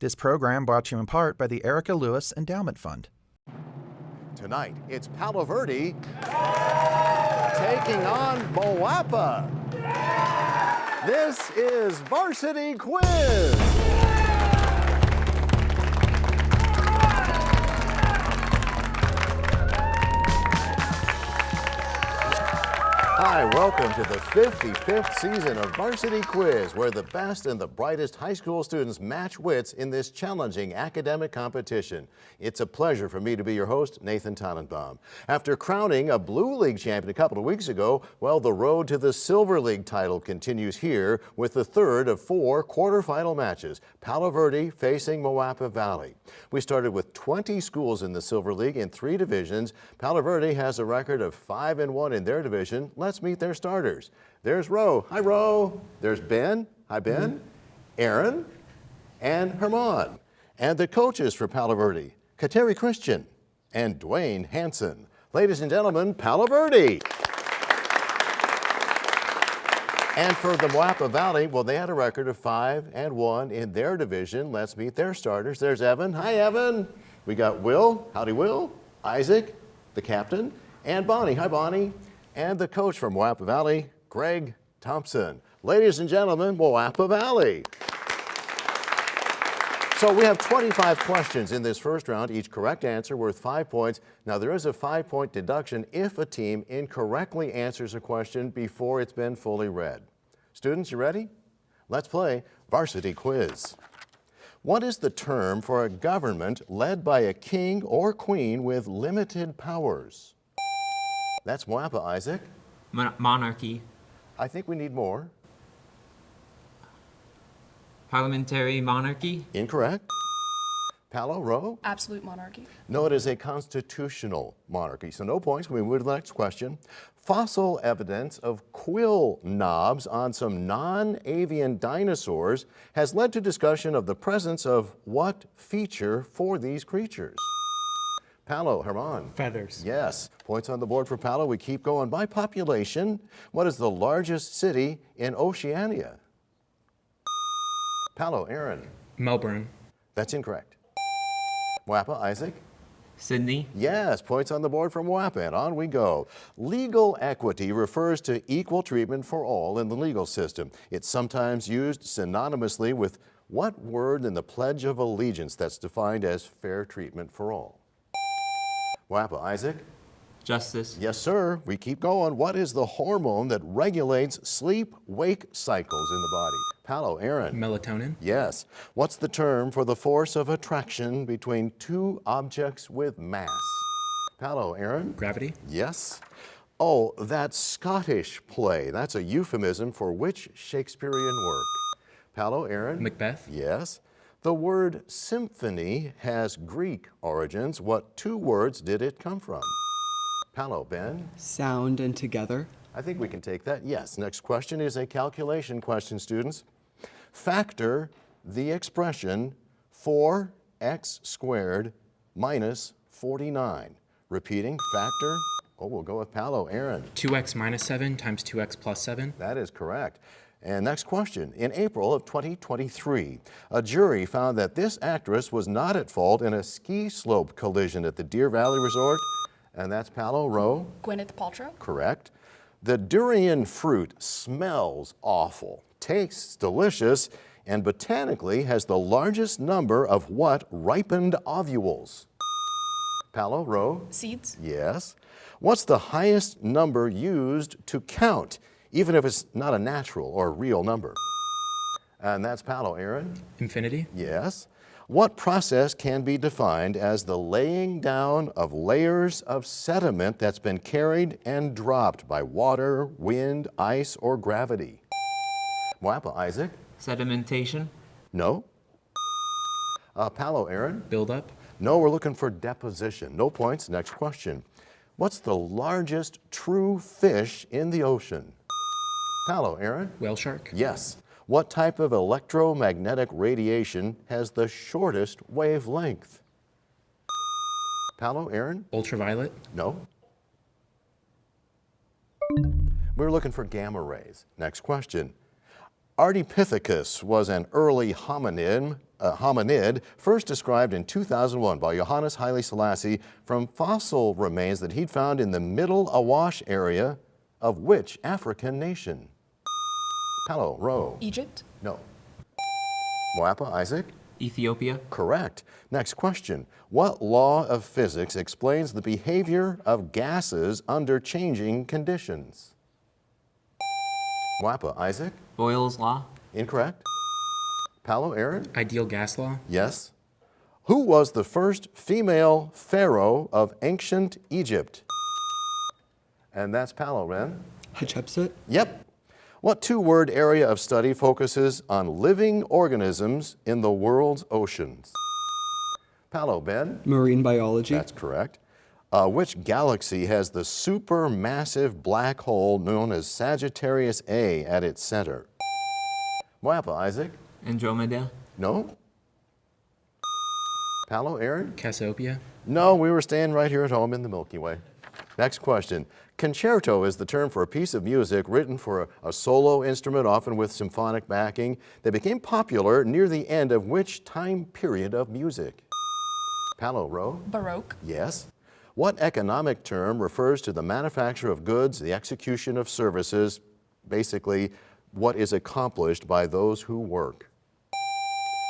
This program brought to you in part by the Erica Lewis Endowment Fund. Tonight, it's Palo Verde taking on Moapa. This is Varsity Quiz. Hi, welcome to the 55th season of Varsity Quiz, where the best and the brightest high school students match wits in this challenging academic competition. It's a pleasure for me to be your host, Nathan Tannenbaum. After crowning a Blue League champion a couple of weeks ago, well, the road to the Silver League title continues here with the third of 4 quarterfinal matches, Palo Verde facing Moapa Valley. We started with 20 schools in the Silver League in 3 divisions. Palo Verde has a record of 5-1 in their division. Let's meet their starters. There's Ro. Hi, Ro. There's Ben. Hi, Ben. Aaron and Herman. And the coaches for Palo Verde, Kateri Christian and Dwayne Hansen. Ladies and gentlemen, Palo Verde. And for the Moapa Valley, well, they had a record of 5-1 in their division. Let's meet their starters. There's Evan. Hi, Evan. We got Will. Howdy, Will. Isaac, the captain, and Bonnie. Hi, Bonnie. And the coach from Moapa Valley, Greg Thompson. Ladies and gentlemen, Moapa Valley. So we have 25 questions in this first round, each correct answer worth 5 points. Now there is a 5-point deduction if a team incorrectly answers a question before it's been fully read. Students, you ready? Let's play Varsity Quiz. What is the term for a government led by a king or queen with limited powers? That's Moapa, Isaac. Monarchy. I think we need more. Parliamentary monarchy. Incorrect. Palo, Ro? Absolute monarchy. No, it is a constitutional monarchy, so no points. We move to the next question. Fossil evidence of quill knobs on some non-avian dinosaurs has led to discussion of the presence of what feature for these creatures? Palo, Herman. Feathers. Yes. Points on the board for Palo. We keep going. By population, what is the largest city in Oceania? Palo, Aaron. Melbourne. That's incorrect. Moapa, Isaac. Sydney. Yes, points on the board for Moapa, and on we go. Legal equity refers to equal treatment for all in the legal system. It's sometimes used synonymously with what word in the Pledge of Allegiance that's defined as fair treatment for all? Moapa, Isaac. Justice. Yes, sir. We keep going. What is the hormone that regulates sleep-wake cycles in the body? Palo, Aaron. Melatonin. Yes. What's the term for the force of attraction between 2 objects with mass? Palo, Aaron. Gravity. Yes. Oh, that Scottish play. That's a euphemism for which Shakespearean work? Palo, Aaron. Macbeth. Yes. The word symphony has Greek origins. What 2 words did it come from? Palo, Ben. Sound and together. I think we can take that. Yes. Next question is a calculation question, students. Factor the expression 4x squared minus 49. Repeating, factor. Oh, we'll go with Palo. Aaron. 2x minus 7 times 2x plus 7. That is correct. And next question. In April of 2023, a jury found that this actress was not at fault in a ski slope collision at the Deer Valley Resort. And that's Palo, Ro. Gwyneth Paltrow. Correct. The durian fruit smells awful, tastes delicious, and botanically has the largest number of what ripened ovules? Palo, Ro. Seeds. Yes. What's the highest number used to count, even if it's not a natural or real number? And that's Palo, Aaron. Infinity. Yes. What process can be defined as the laying down of layers of sediment that's been carried and dropped by water, wind, ice, or gravity? Moapa, Isaac. Sedimentation. No. Palo, Aaron. Build up. No, we're looking for deposition. No points. Next question. What's the largest true fish in the ocean? Palo, Aaron. Whale shark. Yes. What type of electromagnetic radiation has the shortest wavelength? Palo, Aaron? Ultraviolet. No. We're looking for gamma rays. Next question. Ardipithecus was an early hominid first described in 2001 by Johannes Haile Selassie from fossil remains that he'd found in the Middle Awash area of which African nation? Palo, Ro. Egypt? No. Moapa, Isaac? Ethiopia, Correct. Next question. What law of physics explains the behavior of gases under changing conditions? Moapa, Isaac? Boyle's Law, Incorrect. Palo, Aaron? Ideal gas law. Yes. Who was the first female pharaoh of ancient Egypt? And that's Palo, Ren. Hatshepsut? Yep. What two-word area of study focuses on living organisms in the world's oceans? Palo, Ben. Marine biology? That's correct. Which galaxy has the supermassive black hole known as Sagittarius A at its center? Moapa, Isaac. Andromeda, No. Palo, Aaron. Cassiopeia. No, we were staying right here at home in the Milky Way. Next question. Concerto is the term for a piece of music written for a solo instrument, often with symphonic backing, that became popular near the end of which time period of music? Palo, Ro. Baroque? Yes. What economic term refers to the manufacture of goods, the execution of services, basically what is accomplished by those who work?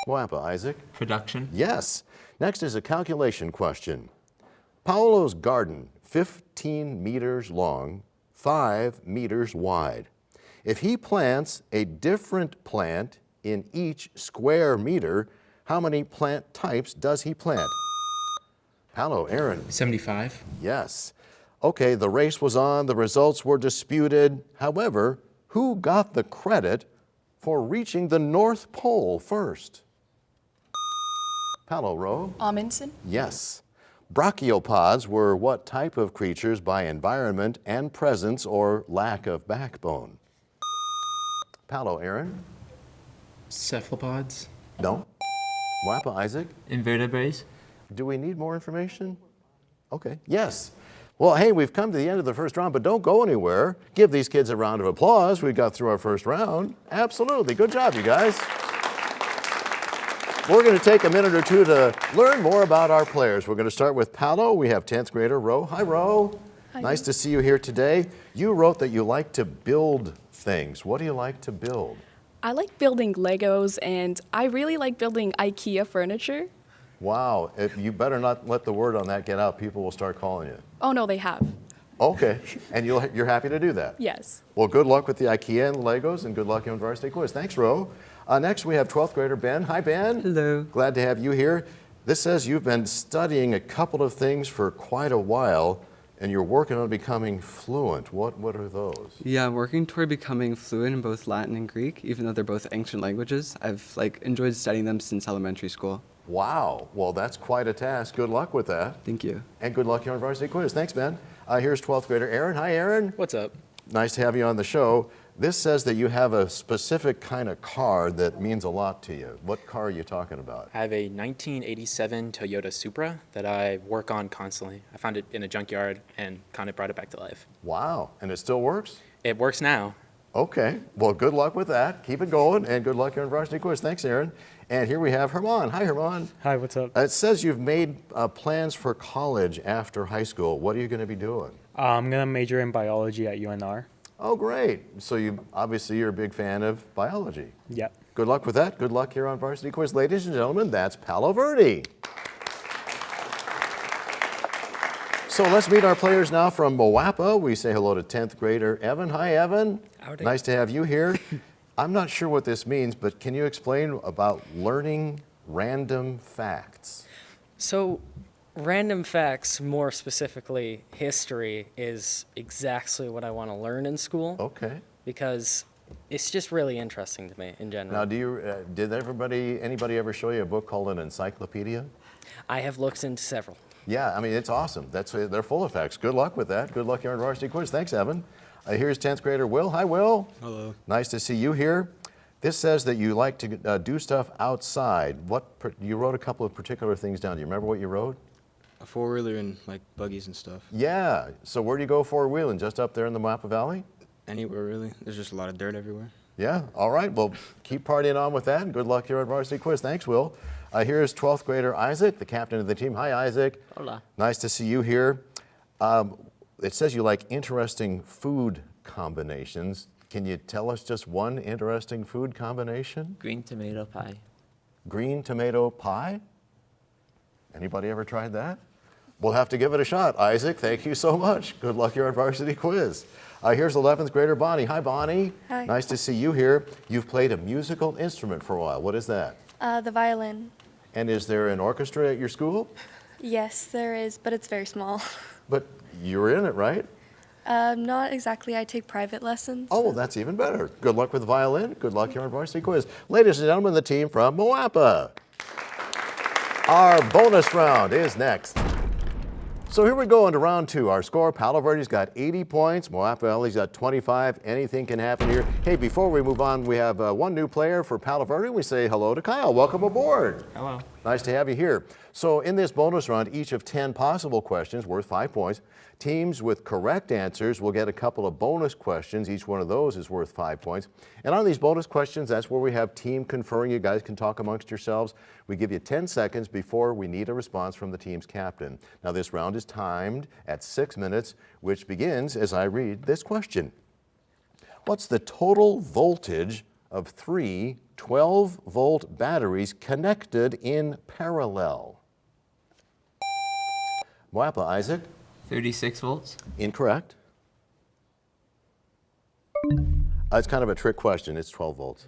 Moapa, Isaac. production, Yes. Next is a calculation question. Paolo's garden, 15 meters long, 5 meters wide. If he plants a different plant in each square meter, how many plant types does he plant? Palo, Aaron. 75. Yes. Okay, the race was on, the results were disputed. However, who got the credit for reaching the North Pole first? Palo, Ro. Amundsen? Yes. Brachiopods were what type of creatures by environment and presence or lack of backbone? Palo, Aaron. Cephalopods. No. Moapa, Isaac. invertebrates, Do we need more information? Okay. Yes. Well, hey, we've come to the end of the first round, but don't go anywhere. Give these kids a round of applause. We got through our first round. Absolutely. Good job, you guys. We're going to take a minute or two to learn more about our players. We're going to start with Palo. We have 10th grader Ro. Hi, Ro. Hi. Nice to see you here today. You wrote that you like to build things. What do you like to build? I like building Legos, and I really like building IKEA furniture. Wow. You better not let the word on that get out. People will start calling you. Oh, no, they have. Okay. And you're happy to do that? Yes. Well, good luck with the IKEA and Legos, and good luck in Varsity Quiz. Thanks, Ro. Next, we have 12th grader Ben. Hi, Ben. Hello. Glad to have you here. This says you've been studying a couple of things for quite a while, and you're working on becoming fluent. What are those? Yeah, I'm working toward becoming fluent in both Latin and Greek, even though they're both ancient languages. I've enjoyed studying them since elementary school. Wow. Well, that's quite a task. Good luck with that. Thank you. And good luck here on Varsity Quiz. Thanks, Ben. Here's 12th grader Aaron. Hi, Aaron. What's up? Nice to have you on the show. This says that you have a specific kind of car that means a lot to you. What car are you talking about? I have a 1987 Toyota Supra that I work on constantly. I found it in a junkyard and kind of brought it back to life. Wow. And it still works? It works now. Okay. Well, good luck with that. Keep it going, and good luck here on Varsity Quiz. Thanks, Aaron. And here we have Herman. Hi, Herman. Hi, what's up? It says you've made plans for college after high school. What are you going to be doing? I'm going to major in biology at UNR. Oh, great. So you're a big fan of biology. Yep. Good luck with that. Good luck here on Varsity Quiz. Ladies and gentlemen, that's Palo Verde. So let's meet our players now from Moapa. We say hello to 10th grader Evan. Hi, Evan. Howdy. Nice to have you here. I'm not sure what this means, but can you explain about learning random facts? So, random facts, more specifically history, is exactly what I want to learn in school Okay. because it's just really interesting to me in general. Now, did anybody ever show you a book called an encyclopedia? I have looked into several. Yeah, I mean, it's awesome. They're full of facts. Good luck with that. Good luck here on Varsity Quiz. Thanks, Evan. Here's 10th grader Will. Hi, Will. Hello. Nice to see you here. This says that you like to do stuff outside. You wrote a couple of particular things down. Do you remember what you wrote? A four-wheeler and like buggies and stuff. Yeah. So where do you go four-wheeling? Just up there in the Moapa Valley? Anywhere really. There's just a lot of dirt everywhere. Yeah, all right. Well, keep partying on with that. And good luck here at Varsity Quiz. Thanks, Will. Here's 12th grader Isaac, the captain of the team. Hi, Isaac. Hola. Nice to see you here. It says you like interesting food combinations. Can you tell us just one interesting food combination? Green tomato pie. Green tomato pie? Anybody ever tried that? We'll have to give it a shot. Isaac, thank you so much. Good luck here at Varsity Quiz. Here's 11th grader Bonnie. Hi, Bonnie. Hi. Nice to see you here. You've played a musical instrument for a while. What is that? The violin. And is there an orchestra at your school? Yes, there is, but it's very small. But you're in it, right? Not exactly. I take private lessons. Oh, well, that's even better. Good luck with the violin. Good luck here at Varsity Quiz. Ladies and gentlemen, the team from Moapa. Our bonus round is next. So here we go into round 2. Our score, Palo Verde's got 80 points. Moapa Valley's got 25. Anything can happen here. Hey, before we move on, we have one new player for Palo Verde. We say hello to Kyle. Welcome aboard. Hello. Nice to have you here. So in this bonus round, each of 10 possible questions worth 5 points. Teams with correct answers will get a couple of bonus questions. Each one of those is worth 5 points. And on these bonus questions, that's where we have team conferring. You guys can talk amongst yourselves. We give you 10 seconds before we need a response from the team's captain. Now this round is timed at 6 minutes, which begins as I read this question. What's the total voltage of 3 12-volt batteries connected in parallel? Moapa, Isaac? 36 volts. Incorrect. It's kind of a trick question. It's 12 volts.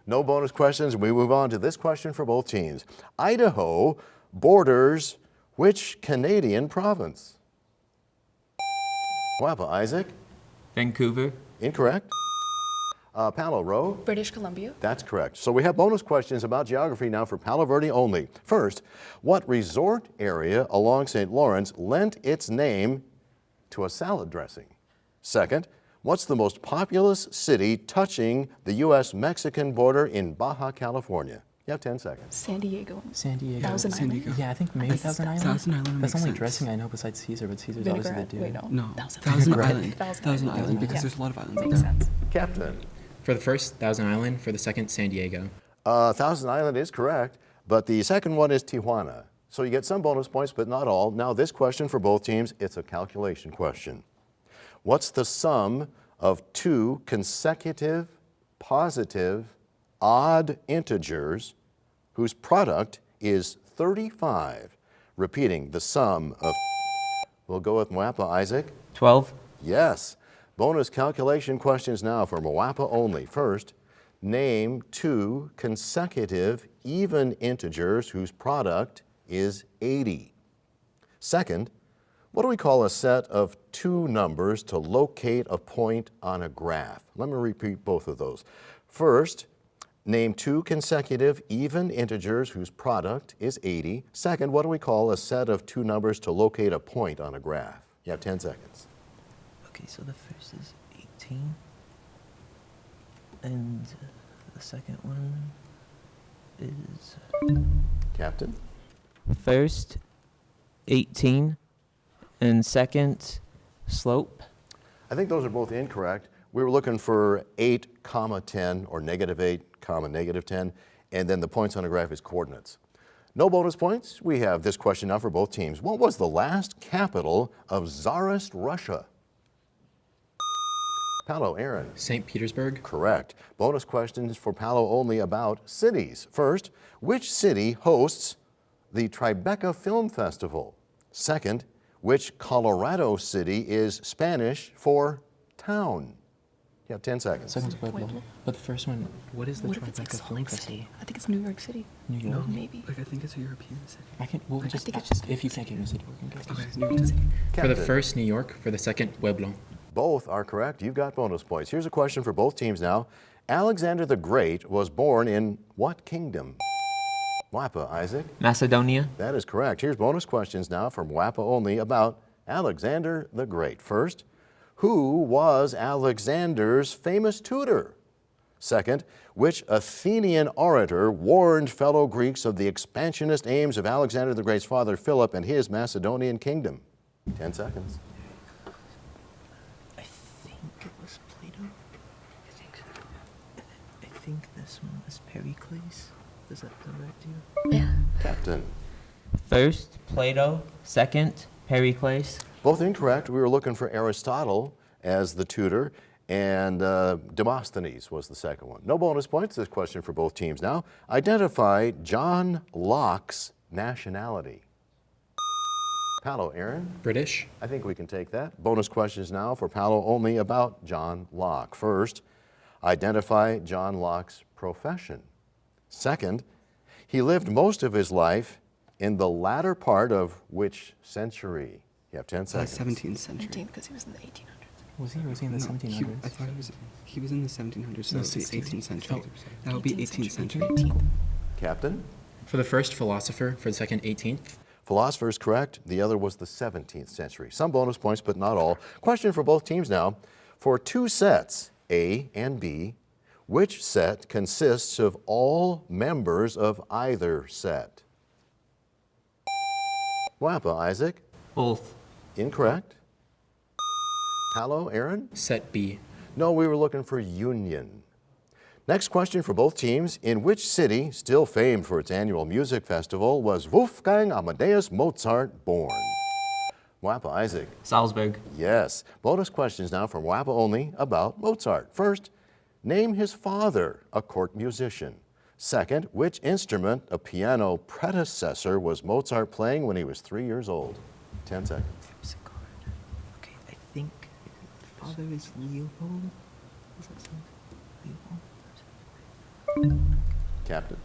No bonus questions. We move on to this question for both teams. Idaho borders which Canadian province? Moapa, Isaac? Vancouver. Incorrect. Palo, Rowe? British Columbia. That's correct. So we have bonus questions about geography now for Palo Verde only. First, what resort area along St. Lawrence lent its name to a salad dressing? Second, what's the most populous city touching the U.S.-Mexican border in Baja California? You have 10 seconds. San Diego. San Diego. Thousand Island. Yeah, I think maybe Thousand Island. Thousand Island That's the makes only sense. dressing I know besides Caesar, but Caesar's obviously the Vinaigrette. dude. Wait, no. No, Thousand Thousand Island. Island. Thousand Thousand Island. Island, because Yeah. there's a lot of islands Makes there. sense. Captain. For the first, Thousand Island. For the second, San Diego. Thousand Island is correct, but the second one is Tijuana. So you get some bonus points, but not all. Now this question for both teams, it's a calculation question. What's the sum of 2 consecutive, positive, odd integers whose product is 35? Repeating, the sum of, we'll go with Moapa, Isaac. 12. Yes. Bonus calculation questions now for Moapa only. First, name 2 consecutive even integers whose product is 80. Second, what do we call a set of 2 numbers to locate a point on a graph? Let me repeat both of those. First, name 2 consecutive even integers whose product is 80. Second, what do we call a set of 2 numbers to locate a point on a graph? You have 10 seconds. Okay, so the first is 18. And the second one is Captain? first 18 and second slope. I think those are both incorrect. We were looking for 8, 10 or -8, -10, and then the points on a graph is coordinates. No bonus points. We have this question now for both teams. What was the last capital of Tsarist Russia? Palo, Aaron. St. Petersburg. Correct. Bonus questions for Palo only about cities. First, which city hosts the Tribeca Film Festival? Second, which Colorado city is Spanish for town? You have 10 seconds. Second's Pueblo. But the first one, what is the What if it's like Tribeca Salt Film Lake Festival? City? I think it's New York City. New York. Maybe. Like, I think it's a European city. I can. Well, I just, think it's just if you can't give me a city, we can go. Okay, New York City. For the Captain. first, New York. For the second, Pueblo. Both are correct. You've got bonus points. Here's a question for both teams now. Alexander the Great was born in what kingdom? Moapa, Isaac. Macedonia. That is correct. Here's bonus questions now from Moapa only about Alexander the Great. First, who was Alexander's famous tutor? Second, which Athenian orator warned fellow Greeks of the expansionist aims of Alexander the Great's father Philip and his Macedonian kingdom? 10 seconds. I think it was Plato. I think. Pericles? Does that sound right to you? Yeah. Captain. First, Plato. Second, Pericles. Both incorrect. We were looking for Aristotle as the tutor, and Demosthenes was the second one. No bonus points. This question for both teams now. Identify John Locke's nationality. Palo, Aaron? British. I think we can take that. Bonus questions now for Palo only about John Locke. First, identify John Locke's profession. Second, he lived most of his life in the latter part of which century? You have 10 seconds. 17th century. 19th because he was in the 1800s. Was he in the No, 1700s? I thought he was in the 1700s, so No, it would be 16th. 18th century. Oh. That would be 18th century. Captain? For the first, philosopher. For the second, 18th. Philosopher is correct. The other was the 17th century. Some bonus points, but not all. Question for both teams now. For two sets, A and B, which set consists of all members of either set? Moapa, Isaac? Both. Incorrect. Palo, Aaron? Set B. No, we were looking for union. Next question for both teams. In which city, still famed for its annual music festival, was Wolfgang Amadeus Mozart born? Moapa, Isaac? Salzburg. Yes. Bonus questions now from Moapa only about Mozart. First, name his father, a court musician. Second, which instrument, a piano predecessor, was Mozart playing when he was 3 years old? 10 seconds. Harpsichord. Okay, I think father is Leopold. Does that sound Leopold? Captain?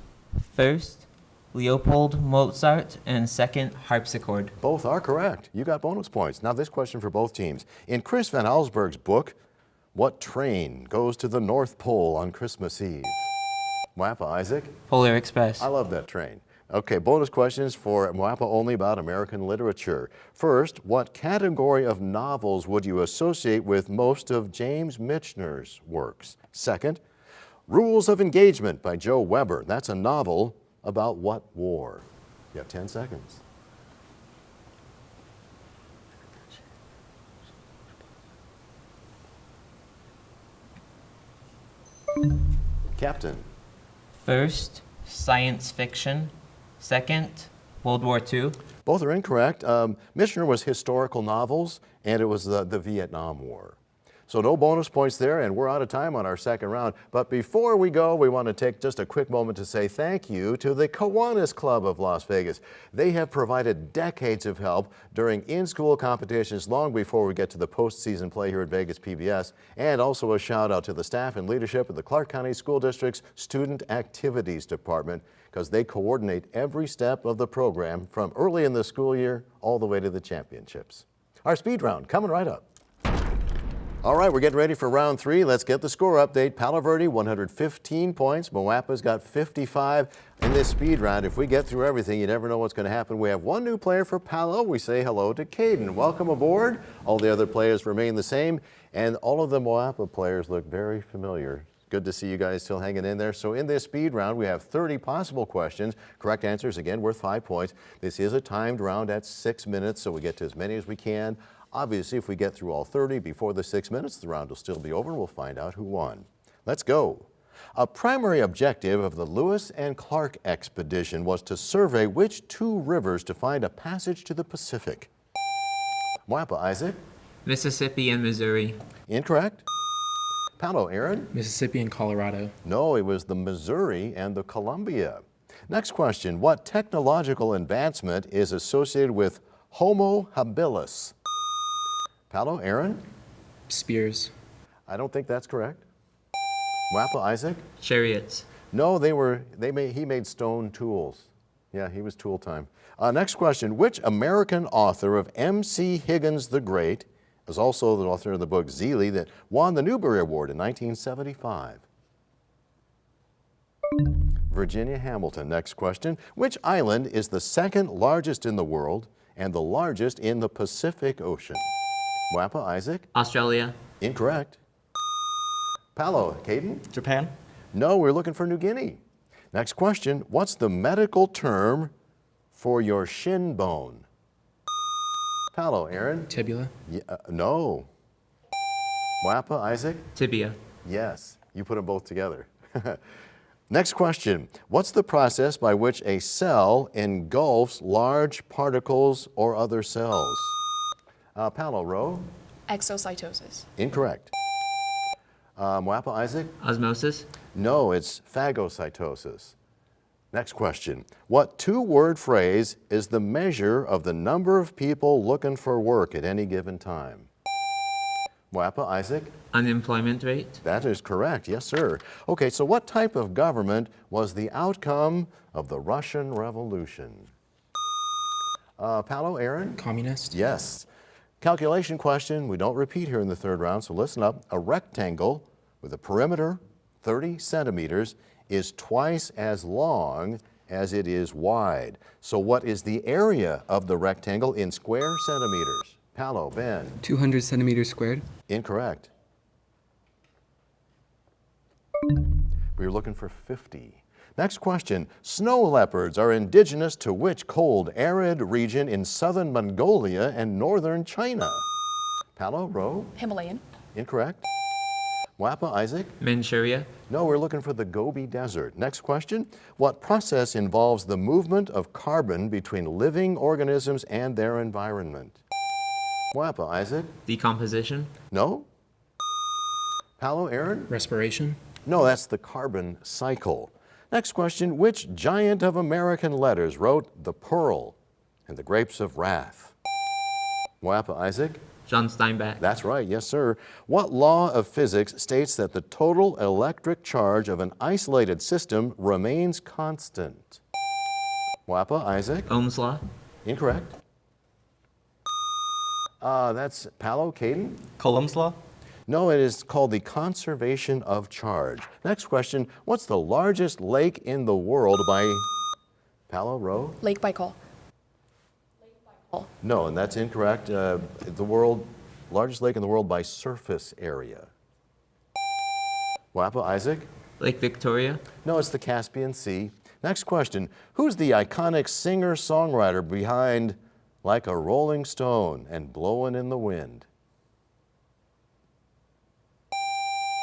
First, Leopold Mozart, and second, harpsichord. Both are correct. You got bonus points. Now this question for both teams. In Chris Van Allsburg's book, what train goes to the North Pole on Christmas Eve? Moapa, Isaac? Polar Express. I love that train. Okay, bonus questions for Moapa only about American literature. First, what category of novels would you associate with most of James Michener's works? Second, Rules of Engagement by Joe Weber. That's a novel about what war? You have 10 seconds. Captain? First, science fiction. Second, World War II. Both are incorrect. Michener was historical novels, and it was the Vietnam War. So no bonus points there, and we're out of time on our second round. But before we go, we want to take just a quick moment to say thank you to the Kiwanis Club of Las Vegas. They have provided decades of help during in-school competitions long before we get to the postseason play here at Vegas PBS. And also a shout out to the staff and leadership of the Clark County School District's Student Activities Department, because they coordinate every step of the program from early in the school year all the way to the championships. Our speed round coming right up. All right, we're getting ready for round three. Let's get the score update. Palo Verde, 115 points. Moapa's got 55 in this speed round. If we get through everything, you never know what's going to happen. We have one new player for Palo. We say hello to Caden. Welcome aboard. All the other players remain the same, and all of the Moapa players look very familiar. Good to see you guys still hanging in there. So in this speed round, we have 30 possible questions. Correct answers, again, worth 5 points. This is a timed round at 6 minutes, so we get to as many as we can. Obviously, if we get through all 30 before the 6 minutes, the round will still be over and we'll find out who won. Let's go. A primary objective of the Lewis and Clark expedition was to survey which two rivers to find a passage to the Pacific. Moapa, Isaac? Mississippi and Missouri. Incorrect. Palo, Aaron? Mississippi and Colorado. No, it was the Missouri and the Columbia. Next question. What technological advancement is associated with Homo habilis? Palo, Aaron? Spears. I don't think that's correct. Moapa, Isaac? Chariots. No, he made stone tools. Yeah, he was tool time. Next question. Which American author of M.C. Higgins the Great is also the author of the book Zealey that won the Newbery Award in 1975? Virginia Hamilton. Next question. Which island is the second largest in the world and the largest in the Pacific Ocean? Moapa, Isaac? Australia. Incorrect. Palo, Caden? Japan? No, we're looking for New Guinea. Next question. What's the medical term for your shin bone? Palo, Aaron? Tibia. No. Moapa, Isaac? Tibia. Yes. You put them both together. Next question. What's the process by which a cell engulfs large particles or other cells? Palo, Ro? Exocytosis. Incorrect. Moapa, Isaac? Osmosis. No, it's phagocytosis. Next question. What two-word phrase is the measure of the number of people looking for work at any given time? Moapa, Isaac? Unemployment rate. That is correct. Yes, sir. Okay, so what type of government was the outcome of the Russian Revolution? Palo, Aaron? Communist? Yes. Calculation question. We don't repeat here in the third round, so listen up. A rectangle with a perimeter 30 centimeters is twice as long as it is wide. So what is the area of the rectangle in square centimeters? Palo, Ben? 200 centimeters squared. Incorrect. We were looking for 50. Next question. Snow leopards are indigenous to which cold, arid region in southern Mongolia and northern China? Palo, Ro? Himalayan. Incorrect. Moapa, Isaac? Manchuria. No, we're looking for the Gobi Desert. Next question. What process involves the movement of carbon between living organisms and their environment? Moapa, Isaac? Decomposition. No? Palo, Aaron? Respiration? No, that's the carbon cycle. Next question. Which giant of American letters wrote The Pearl and the Grapes of Wrath? Moapa, Isaac? John Steinbeck. That's right, yes, sir. What law of physics states that the total electric charge of an isolated system remains constant? Moapa, Isaac? Ohm's law. Incorrect. That's Palo, Caden? Coulomb's law. No, it is called the conservation of charge. Next question. What's the largest lake in the world by Palo, Ro? Lake Baikal. No, and that's incorrect. Largest lake in the world by surface area. Moapa, Isaac? Lake Victoria. No, it's the Caspian Sea. Next question. Who's the iconic singer-songwriter behind Like a Rolling Stone and Blowin' in the Wind?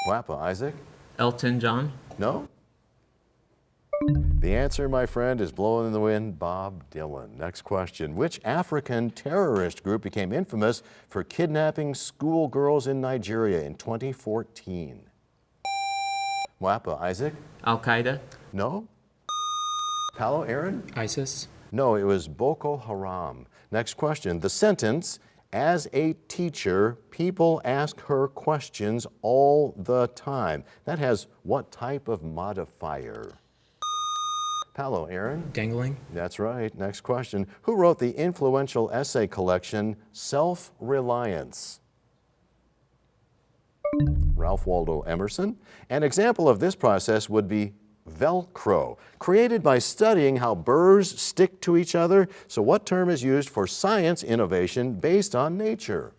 Moapa, Isaac? Elton John. No? The answer, my friend, is Blowin' in the Wind, Bob Dylan. Next question. Which African terrorist group became infamous for kidnapping schoolgirls in Nigeria in 2014? Moapa, Isaac? Al Qaeda. No? Palo, Aaron? ISIS? No, it was Boko Haram. Next question. The sentence, as a teacher, people ask her questions all the time. That has what type of modifier? Palo, Aaron? Dangling? That's right. Next question. Who wrote the influential essay collection, Self-Reliance? Ralph Waldo Emerson. An example of this process would be Velcro, created by studying how burrs stick to each other. So what term is used for science innovation based on nature?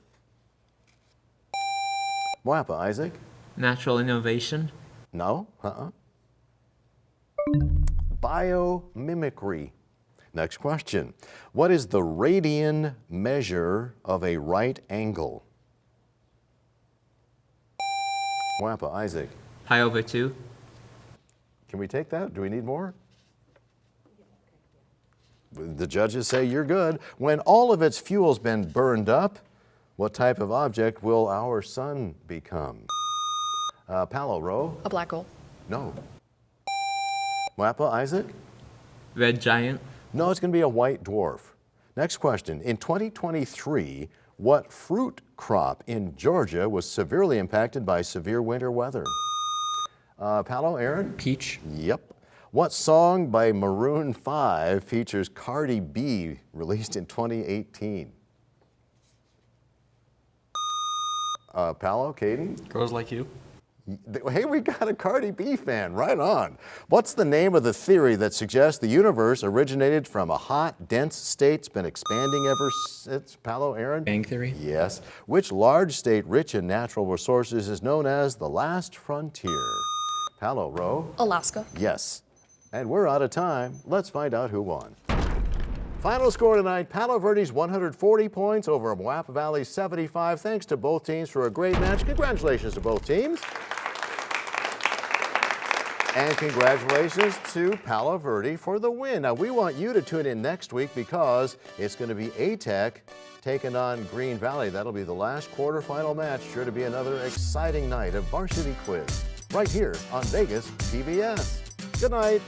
Moapa, Isaac? Natural innovation. No? Biomimicry. Next question. What is the radian measure of a right angle? Moapa, Isaac? Pi over 2. Can we take that? Do we need more? The judges say you're good. When all of its fuel's been burned up, what type of object will our sun become? Palo, Ro? A black hole. No. Moapa, Isaac? Red giant. No, it's going to be a white dwarf. Next question. In 2023, what fruit crop in Georgia was severely impacted by severe winter weather? Palo, Aaron? Peach? Yep. What song by Maroon 5 features Cardi B, released in 2018? Palo, Caden? Girls Like You. Hey, we got a Cardi B fan, right on. What's the name of the theory that suggests the universe originated from a hot, dense state, it's been expanding ever since? Palo, Aaron? Bang theory? Yes. Which large state rich in natural resources is known as the last frontier? Palo, Ro? Alaska. Yes. And we're out of time. Let's find out who won. Final score tonight, Palo Verde's 140 points over Moapa Valley's 75. Thanks to both teams for a great match. Congratulations to both teams. And congratulations to Palo Verde for the win. Now, we want you to tune in next week because it's going to be A-Tech taking on Green Valley. That'll be the last quarterfinal match. Sure to be another exciting night of Varsity Quiz right here on Vegas PBS. Good night.